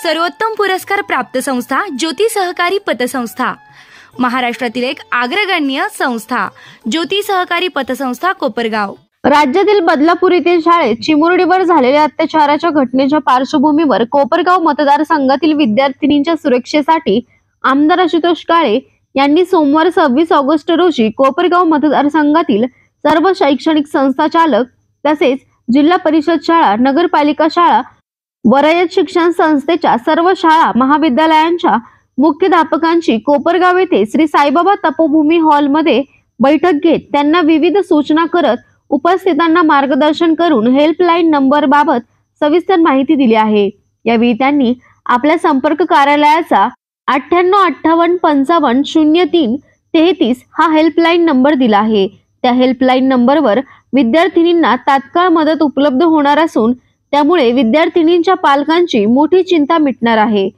सर्वोत्तम पुरस्कार प्राप्त संस्था ज्योती सहकारी पतसंस्था, महाराष्ट्रातील एक अग्रगण्य संस्था ज्योती सहकारी पतसंस्था कोपरगाव। राज्यातील बदलापूर येथील शाळेत चिमुरडीवर झालेल्या अत्याचाराच्या घटनेच्या पार्श्वभूमीवर कोपरगाव मतदारसंघातील विद्यार्थिनींच्या सुरक्षेसाठी आमदार आशुतोष काळे यांनी सोमवार 26 ऑगस्ट रोजी कोपरगाव मतदारसंघातील सर्व शैक्षणिक संस्था चालक तसेच जिल्हा परिषद शाळा, नगरपालिका शाळा व रयत शिक्षण संस्थेच्या सर्व शाळा महाविद्यालयांच्या मुख्याध्यापकांची कोपरगाव येथे श्री साईबाबा तपोभूमी हॉल मध्ये बैठक घेत त्यांना विविध सूचना करत उपस्थितांना मार्गदर्शन करून हेल्पलाईन नंबर बाबत सविस्तर माहिती दिली आहे। यावेळी त्यांनी आपल्या संपर्क कार्यालयाचा 9858550333 हा हेल्पलाईन नंबर दिला आहे। त्या हेल्पलाईन नंबरवर विद्यार्थिनींना तात्काळ मदत उपलब्ध होणार असून त्यामुळे विद्यार्थिनींच्या पालकांची मोठी चिंता मिटणार आहे।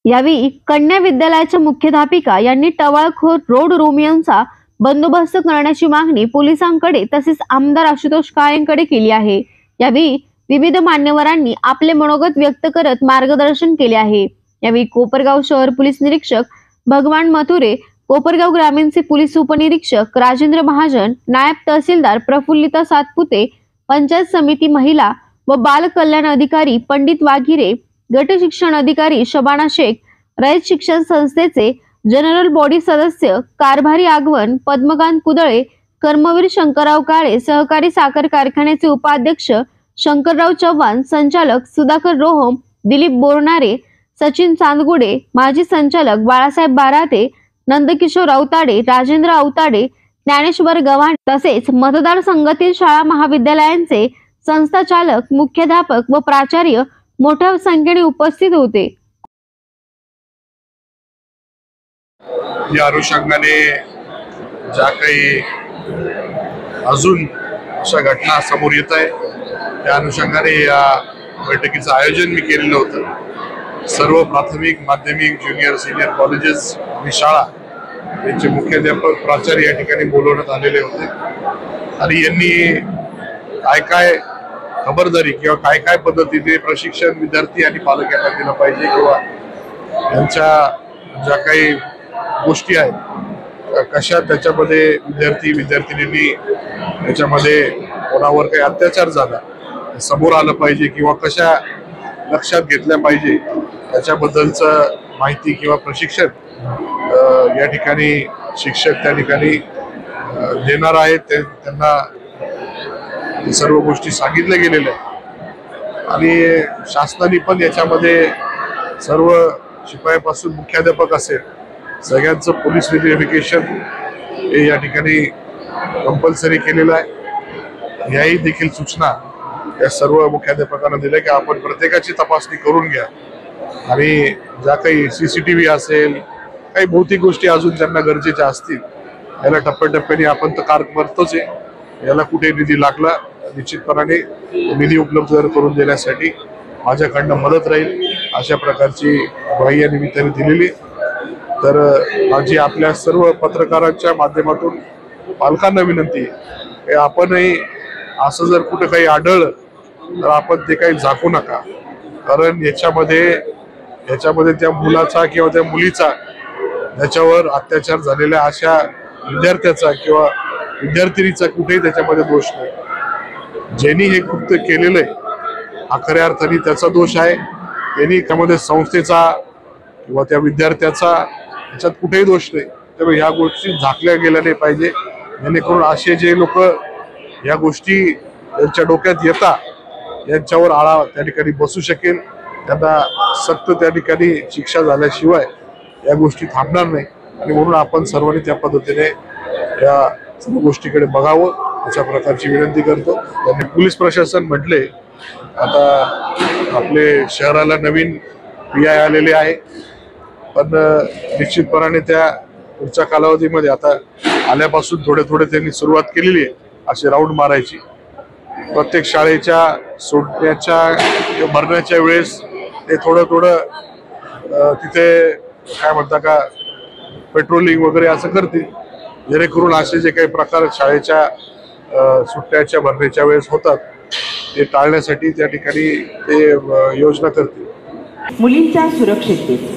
यावेळी कन्या विद्यालयाच्या मुख्याध्यापिका यांनी टवाळखोर रोड रोमियोंचा बंदोबस्त करण्याची मागणी पोलिसांकडे तसेच आमदार आशुतोष काळेंकडे केली आहे। यावेळी विविध मान्यवरांनी आपले मनोगत व्यक्त करत मार्गदर्शन केले आहे। यावेळी कोपरगाव शहर पोलीस निरीक्षक भगवान मथुरे, कोपरगाव ग्रामीणचे पोलीस उपनिरीक्षक राजेंद्र महाजन, नायब तहसीलदार प्रफुल्लिता सातपुते, पंचायत समिती महिला व बाल कल्याण अधिकारी पंडित वाघिरे, गट शिक्षण अधिकारी शबाना शेख, रयत शिक्षण संस्थेचे जनरल बॉडी सदस्य कारभारी आगवण पद्मकांत कुदळे, कर्मवीर शंकरराव काळे, सहकारी साखर कारखान्याचे उपाध्यक्ष शंकरराव चव्हाण, संचालक सुधाकर रोहम, दिलीप बोरनारे, सचिन चांदगुडे, माजी संचालक बाळासाहेब बाराते, नंदकिशोर अवताडे, राजेंद्र अवताडे, ज्ञानेश्वर गव्हाणे तसेच मतदारसंघातील शाळा महाविद्यालयांचे संस्था चालक, मुख्याध्यापक व प्राचार्य मोठ्या संख्येने उपस्थित होते। या अनुषंगाने ज्या काही अजून अशा घटना समोर येत आहे त्या अनुषंगाने या बैठकीचं आयोजन मी केलेलं होतं। सर्व प्राथमिक, माध्यमिक, ज्युनियर, सिनियर कॉलेजेस आणि शाळा यांचे मुख्याध्यापक, प्राचार्य या ठिकाणी बोलवण्यात आलेले होते आणि यांनी काय काय खबरदारी किंवा काय काय पद्धतीने प्रशिक्षण विद्यार्थी आणि पालक यांना दिलं पाहिजे किंवा त्यांच्या ज्या काही गोष्टी आहेत कशा त्याच्यामध्ये विद्यार्थी-विद्यार्थिनींनी त्याच्यामध्ये कोणावर काही अत्याचार झाला समोर आलं पाहिजे किंवा कशा लक्षात घेतल्या पाहिजे त्याच्याबद्दलचं माहिती किंवा प्रशिक्षण या ठिकाणी शिक्षक त्या ठिकाणी देणार आहेत। त्यांना सर्व गोष्टी सांगितल्या गेलेल्या आहेत आणि शासनाने पण याच्यामध्ये सर्व शिपायापासून मुख्याध्यापक असेल सगळ्यांचं पोलीस व्हेरिफिकेशन हे या ठिकाणी कंपल्सरी केलेलं आहे। याही देखील सूचना या सर्व मुख्याध्यापकांना दिल्या की आपण प्रत्येकाची तपासणी करून घ्या आणि ज्या काही CCTV असेल, काही भौतिक गोष्टी अजून त्यांना गरजेच्या असतील याला टप्प्याटप्प्याने आपण तर कार करतोच आहे। याला कुठे निधी लागला निश्चितपणाने निधी उपलब्ध करून देण्यासाठी माझ्याकडनं मदत राहील अशा प्रकारची ग्वाही या निमित्ताने दिलेली। तर माझी आपल्या सर्व पत्रकारांच्या माध्यमातून पालकांना विनंती आहे की आपणही असं जर कुठे काही आढळलं तर आपण ते काही झाकू नका, कारण याच्यामध्ये त्या मुलाचा किंवा त्या मुलीचा त्याच्यावर अत्याचार झालेल्या अशा विद्यार्थ्याचा किंवा विद्यार्थिनीचा कुठेही त्याच्यामध्ये दोष नाही। ज्यांनी हे कृत्य केलेलं आहे हा खऱ्या अर्थाने त्याचा दोष आहे। त्यांनी त्यामध्ये संस्थेचा किंवा त्या विद्यार्थ्याचा याच्यात कुठेही दोष नाही। त्यामुळे ह्या गोष्टी झाकल्या गेल्या नाही पाहिजे, जेणेकरून असे जे लोक या गोष्टी यांच्या डोक्यात येतात यांच्यावर आळा त्या ठिकाणी बसू शकेल। त्यांना सक्त त्या ठिकाणी शिक्षा झाल्याशिवाय या गोष्टी थांबणार नाही आणि म्हणून आपण सर्वांनी त्या पद्धतीने या सर्व गोष्टीकडे बघावं अशा प्रकारची विनंती करतो। त्यांनी पोलीस प्रशासन म्हटले आता आपले शहराला नवीन PI आलेले आहे, पण निश्चितपणाने त्या पुढच्या कालावधीमध्ये आता आल्यापासून थोडे त्यांनी सुरुवात केलेली आहे असे राऊंड मारायची। प्रत्येक शाळेच्या सोडण्याच्या किंवा भरण्याच्या वेळेस ते थोडं तिथे काय म्हणता का पेट्रोलिंग वगैरे असं करतील, जेणेकरून असे जे काही प्रकार शाळेच्या सुट्ट्याच्या भरण्याच्या वेळेस होतात ते टाळण्यासाठी त्या ठिकाणी ते योजना करतील। मुलींच्या सुरक्षिततेचं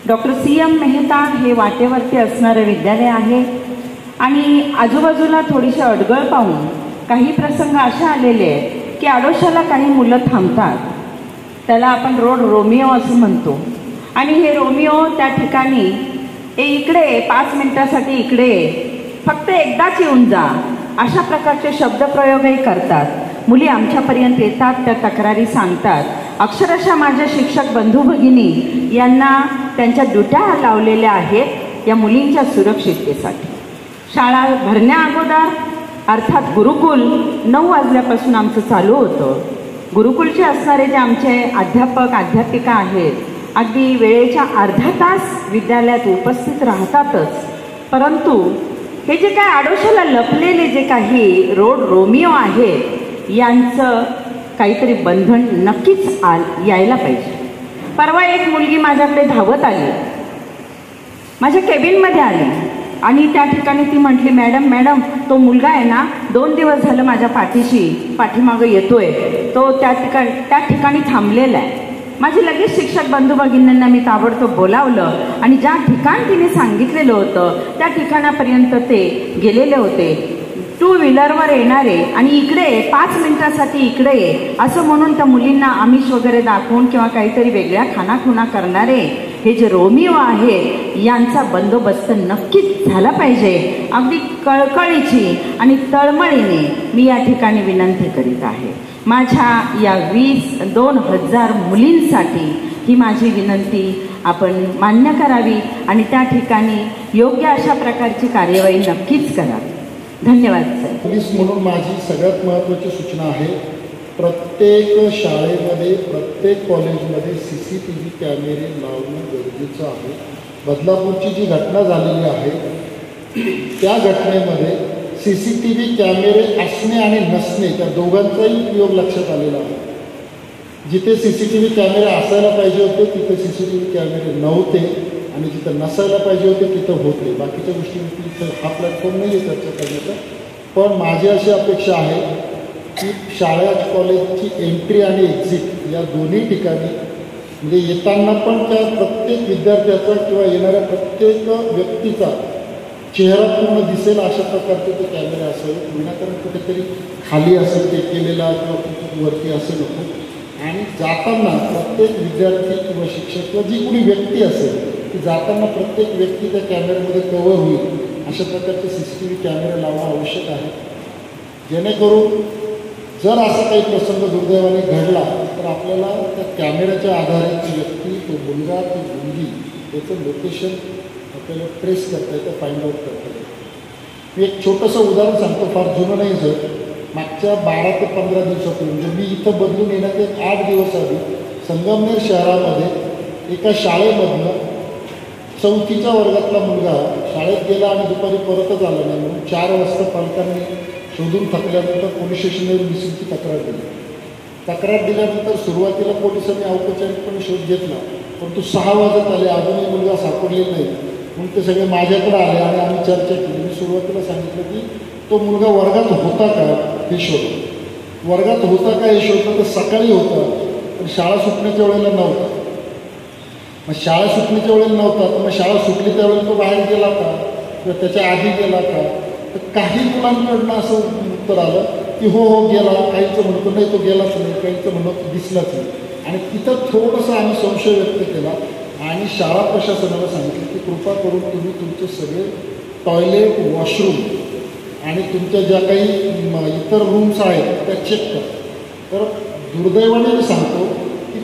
डॉक्टर CM मेहता हे वाटेवरती असणारं विद्यालय आहे आणि आजूबाजूला थोडीशी अडगळ पाहून काही प्रसंग असे आलेले आहेत की आडोशाला काही मुलं थांबतात. त्याला आपण रोड रोमिओ असं म्हणतो आणि हे रोमिओ त्या ठिकाणी इकडे 5 मिनिटासाठी इकडे फक्त एकदाच येऊन जा अशा प्रकारचे शब्दप्रयोगही करतात. मुली आमच्यापर्यंत येतात, त्या तक्रारी सांगतात. अक्षरशः माझ्या शिक्षक बंधू भगिनी यांना त्यांच्या ड्युट्या लावलेल्या आहेत या मुलींच्या सुरक्षिततेसाठी. शाळा भरण्या अगोदर अर्थात गुरुकुल 9 वाजल्यापासून आमचं चालू होतं. गुरुकुलचे असणारे जे आमचे अध्यापक अध्यापिका आहेत अगदी वेळेच्या अर्धा तास विद्यालयात उपस्थित राहतातच, परंतु हे जे काय आडोशाला लपलेले जे काही रोड रोमिओ आहेत यांचं काहीतरी बंधन नक्कीच यायला पाहिजे. परवा एक मुलगी माझ्याकडे धावत आली, माझ्या केबिनमध्ये आली आणि त्या ठिकाणी ती म्हटली, मॅडम तो मुलगा आहे ना 2 दिवस झालं माझ्या पाठीमागं येतोय, तो त्या ठिकाणी थांबलेला आहे. माझे लगेच शिक्षक बंधू भगिनींना मी ताबडतोब बोलावलं आणि ज्या ठिकाण तिने सांगितलेलं होतं त्या ठिकाणापर्यंत ते गेलेले होते. 2 व्हीलरवर येणारे आणि इकडे 5 मिनिटासाठी इकडे असं म्हणून त्या मुलींना आमिष वगैरे दाखवून किंवा काहीतरी वेगळ्या खानाखुणा करणारे हे जे रोमिओ आहेत यांचा बंदोबस्त नक्कीच झाला पाहिजे. अगदी कळकळीची आणि तळमळीने मी या ठिकाणी विनंती करीत आहे. माझ्या या 20,000 मुलींसाठी ही माझी विनंती आपण मान्य करावी आणि त्या ठिकाणी योग्य अशा प्रकारची कार्यवाही नक्कीच करावी. धन्यवाद सर. पोलीस म्हणून माझी सगळ्यात महत्त्वाची सूचना आहे, प्रत्येक शाळेमध्ये प्रत्येक कॉलेजमध्ये CCTV कॅमेरे लावणं गरजेचं आहे. बदलापूरची जी घटना झालेली आहे त्या घटनेमध्ये CCTV कॅमेरे असणे आणि नसणे त्या दोघांचाही उपयोग लक्षात आलेला आहे. जिथे CCTV कॅमेरे असायला पाहिजे होते तिथे CCTV कॅमेरे नव्हते आणि जिथं नसायला पाहिजे होते तिथं होते. बाकीच्या गोष्टींची इथं हा प्लॅटफॉर्म नाही आहे चर्चा करण्याचा, पण माझी अशी अपेक्षा आहे की शाळा कॉलेजची एंट्री आणि एक्झिट या दोन्ही ठिकाणी म्हणजे येताना पण त्या प्रत्येक विद्यार्थ्याचा किंवा येणाऱ्या प्रत्येक व्यक्तीचा चेहरा पूर्ण दिसेल अशा प्रकारचे ते कॅमेरे असावेत. विनाकारण कुठेतरी खाली असेल ते केलेला किंवा वरती असेल नको. आणि जाताना प्रत्येक विद्यार्थी किंवा शिक्षक किंवा जी कोणी व्यक्ती असेल ती जाताना प्रत्येक व्यक्ती त्या कॅमेऱ्यामध्ये कव्हर होईल अशा प्रकारचे CCTV कॅमेरे लावणं आवश्यक आहे, जेणेकरून जर असा काही प्रसंग दुर्दैवाने घडला तर आपल्याला त्या कॅमेऱ्याच्या आधारे ती व्यक्ती, तो मुलगा, ती मुलगी याचं लोकेशन आपल्याला ट्रेस करता येतं, फाइंड आउट करता येतं. मी एक छोटंसं उदाहरण सांगतो, फार जुनं नाही सर. मागच्या 12 ते 15 दिवसापूर्वी म्हणजे मी इथं बदलून येण्याचे 8 दिवस आधी संगमनेर शहरामध्ये एका शाळेमधनं 4थीच्या वर्गातला मुलगा शाळेत गेला आणि दुपारी परतच आला नाही म्हणून 4 वाजता पालकांनी शोधून थकल्यानंतर पोलीस स्टेशनवर मिसिंगची तक्रार दिली. तक्रार दिल्यानंतर सुरुवातीला पोलिसांनी औपचारिकपणे शोध घेतला, परंतु 6 वाजत आले अजूनही मुलगा सापडलेला नाही. म्हणून ते सगळे माझ्याकडे आले आणि आम्ही चर्चा केली. मी सुरुवातीला सांगितलं की तो मुलगा वर्गात होता का हे शोध, वर्गात होता का हे शोधलं तर सकाळी होता पण शाळा सुटण्याच्या वेळेला नव्हता. मग शाळा सुटण्याच्या वेळेला नव्हता तर मग शाळा सुटली त्यावेळेला तो बाहेर गेला का किंवा त्याच्या आधी गेला का. तर काही मुलांकडनं असं उत्तर आलं की हो गेला, काहींचं म्हणतो नाही तो गेलाच नाही, काहींचं म्हणतो दिसलाच नाही. आणि तिथं थोडंसं आम्ही संशय व्यक्त केला आणि शाळा प्रशासनाला सांगितलं की कृपा करून तुम्ही तुमचे सगळे टॉयलेट, वॉशरूम आणि तुमच्या ज्या काही इतर रूम्स आहेत त्या चेक करा. तर दुर्दैवाने मी सांगतो की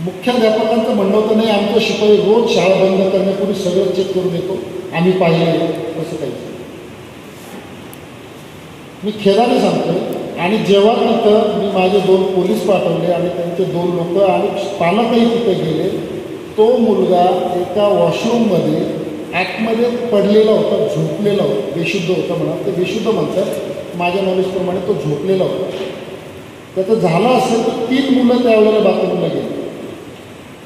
मुख्याध्यापकांचं म्हणणं होतं नाही आमचा शिपाई रोज शाळा बंद करण्यापूर्वी सगळं चेक करून येतो, आम्ही पाहिले तसं काही. मी खेदाने सांगतो आणि जेव्हा तिथं मी माझे 2 पोलीस पाठवले आणि त्यांचे 2 लोक आणि पालकही तिथे गेले, तो मुलगा एका वॉशरूममध्ये आतमध्ये पडलेला होता, झोपलेला होता, बेशुद्ध होता म्हणा, ते बेशुद्ध म्हणतात माझ्या नॉलेजप्रमाणे, तो झोपलेला होता. त्याचं झालं असेल तर 3 मुलं त्यावेळेला बाथरूमला गेली.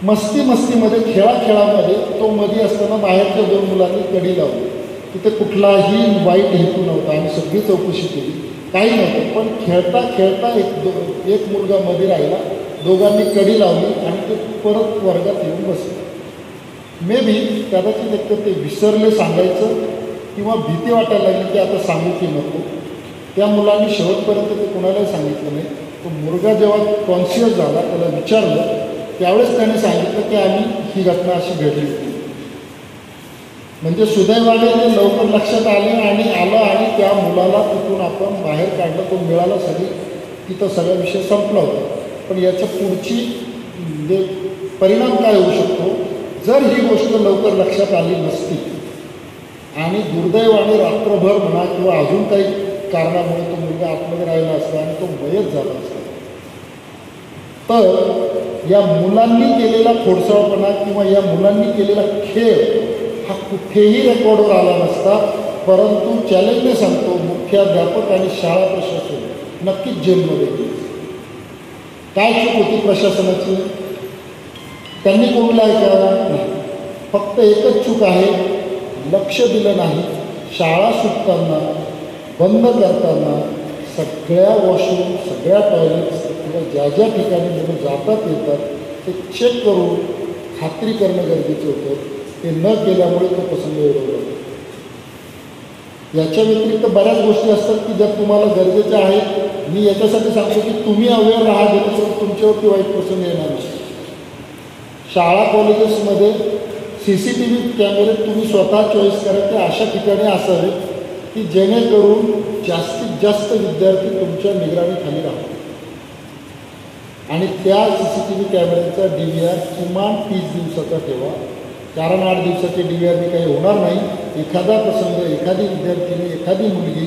मस्तीमध्ये खेळामध्ये तो मध्ये असताना बाहेरच्या 2 मुलांनी कडी लावली. तिथे कुठलाही वाईट हेतू नव्हता, आम्ही सगळी चौकशी केली, काही नव्हतं. पण खेळता एक मुलगा मध्ये राहिला दोघांनी कडी लावली आणि ते परत वर्गात येऊन बसले. मे बी कदाचित एक तर ते विसरले सांगायचं किंवा भीती वाटायला लागली की आता सांगू की नको. त्या मुलांनी शेवटपर्यंत ते कोणालाही सांगितलं नाही. तो मुलगा जेव्हा कॉन्शियस झाला त्याला विचारलं त्यावेळेस त्याने सांगितलं की आम्ही ही घटना अशी घडली होती. म्हणजे सुदैवाने ते लवकर लक्षात आले आणि त्या मुलाला तिथून आपण बाहेर काढलं. तो मिळाला सगळी तिथं सगळा विषय संपला होता. पण याच्या पुढची म्हणजे परिणाम काय होऊ शकतो जर ही गोष्ट लवकर लक्षात आली नसती आणि दुर्दैवाने रात्रभर म्हणा किंवा अजून काही कारणामुळे तो मुलगा आतमध्ये राहिला असता आणि तो मयत झाला असता तर या मुलांनी केलेला खोडसाळपणा किंवा या मुलांनी केलेला खेळ हा कुठेही रेकॉर्डवर आला नसता. परंतु चॅलेंजने सांगतो मुख्याध्यापक आणि शाळा प्रशासन नक्कीच जेलमध्ये गेले. काय चूक होती प्रशासनाची? त्यांनी कोणाला ऐकायला नाही. फक्त एकच चूक आहे, लक्ष दिलं नाही. शाळा सुटताना बंद करताना सगळ्या वॉशरूम सगळ्या टॉयलेट्स किंवा ज्या ज्या ठिकाणी मुलं जातात येतात ते चेक करून खात्री करणं गरजेचं होतं. ते न केल्यामुळे तो प्रसंग एवढा. याच्या व्यतिरिक्त बऱ्याच गोष्टी असतात की ज्या तुम्हाला गरजेच्या आहेत. मी याच्यासाठी सांगतो की तुम्ही अवेअर राहा जेणेकरून तुमच्यावरती वाईट प्रसंग येणार नाही. शाळा कॉलेजेसमध्ये CCTV कॅमेरे तुम्ही स्वतः चॉईस करा की अशा ठिकाणी असावे की जेणेकरून जास्तीत जास्त विद्यार्थी तुमच्या निगराणीखाली राहतात. आणि त्या CCTV कॅमेऱ्याचा DVR किमान 30 दिवसाचा ठेवा. कारण 8 दिवसाचे DVRने काही होणार नाही. एखादा प्रसंग एखादी विद्यार्थिनी एखादी मुलगी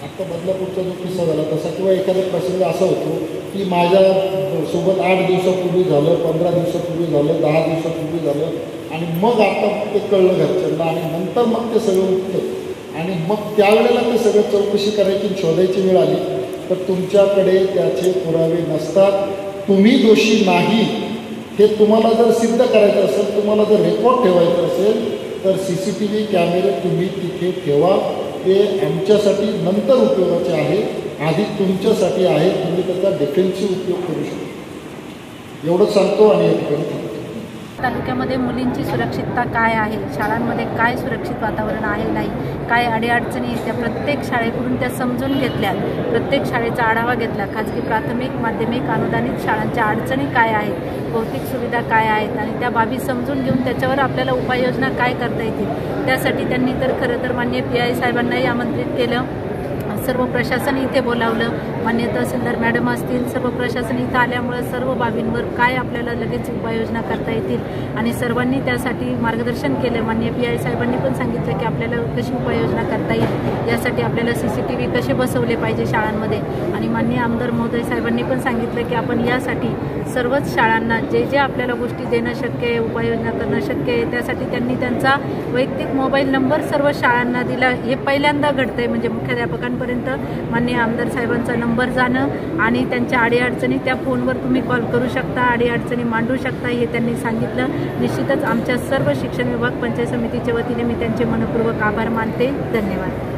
आत्ता बदलापूरचा जो किस्सा झाला तसा किंवा एखादा प्रसंग असा होतो की माझ्यासोबत 8 दिवसापूर्वी झालं, 15 दिवसापूर्वी झालं, 10 दिवसापूर्वी झालं आणि मग आता ते कळलं घरच्यांना आणि नंतर मग ते सगळं उठतं आणि मग त्यावेळेला ते सगळं चौकशी करायची शोधायची वेळ आली तर तुमच्याकडे त्याचे पुरावे नसतात. तुम्ही दोषी नाही हे तुम्हाला जर सिद्ध करायचं असेल, तुम्हाला जर रेकॉर्ड ठेवायचं असेल तर CCTV कॅमेरे तुम्ही तिथे ठेवा. ते आमच्यासाठी नंतर उपयोगाचे आहे, आधी तुमच्यासाठी आहे. तुम्ही त्याचा डिफेन्सिव्ह उपयोग करू शकता. एवढंच सांगतो आणि या ठिकाणी तालुक्यामध्ये मुलींची सुरक्षितता काय आहे, शाळांमध्ये काय सुरक्षित वातावरण आहे नाही, काय अडीअडचणी त्या प्रत्येक शाळेकडून त्या समजून घेतल्या. प्रत्येक शाळेचा आढावा घेतला. खाजगी प्राथमिक माध्यमिक अनुदानित शाळांच्या अडचणी काय आहेत, भौतिक सुविधा काय आहेत आणि त्या बाबी समजून घेऊन त्याच्यावर आपल्याला उपाययोजना काय करता येतील त्यासाठी त्यांनी तर खरं तर माननीय PI साहेबांनाही आमंत्रित केलं. सर्व प्रशासन इथे बोलावलं. माननीय तहसीलदार मॅडम असतील, सर्व प्रशासन इथं आल्यामुळे सर्व बाबींवर काय आपल्याला लगेच उपाययोजना करता येतील आणि सर्वांनी त्यासाठी मार्गदर्शन केलं. माननीय PI साहेबांनी पण सांगितलं की आपल्याला कशी उपाययोजना करता येईल, यासाठी आपल्याला CCTV कसे बसवले पाहिजे शाळांमध्ये आणि माननीय आमदार महोदय साहेबांनी पण सांगितलं की आपण यासाठी सर्वच शाळांना जे जे आपल्याला गोष्टी देणं शक्य आहे, उपाययोजना करणं शक्य आहे त्यासाठी त्यांनी त्यांचा वैयक्तिक मोबाईल नंबर सर्व शाळांना दिला. हे पहिल्यांदा घडतंय म्हणजे मुख्याध्यापकांपर्यंत माननीय आमदार साहेबांचा नंबर जाणं आणि त्यांच्या अडीअडचणी त्या फोनवर तुम्ही कॉल करू शकता, अडीअडचणी मांडू शकता हे त्यांनी सांगितलं. निश्चितच आमच्या सर्व शिक्षण विभाग पंचायत समितीच्या वतीने मी त्यांचे मनपूर्वक आभार मानते. धन्यवाद.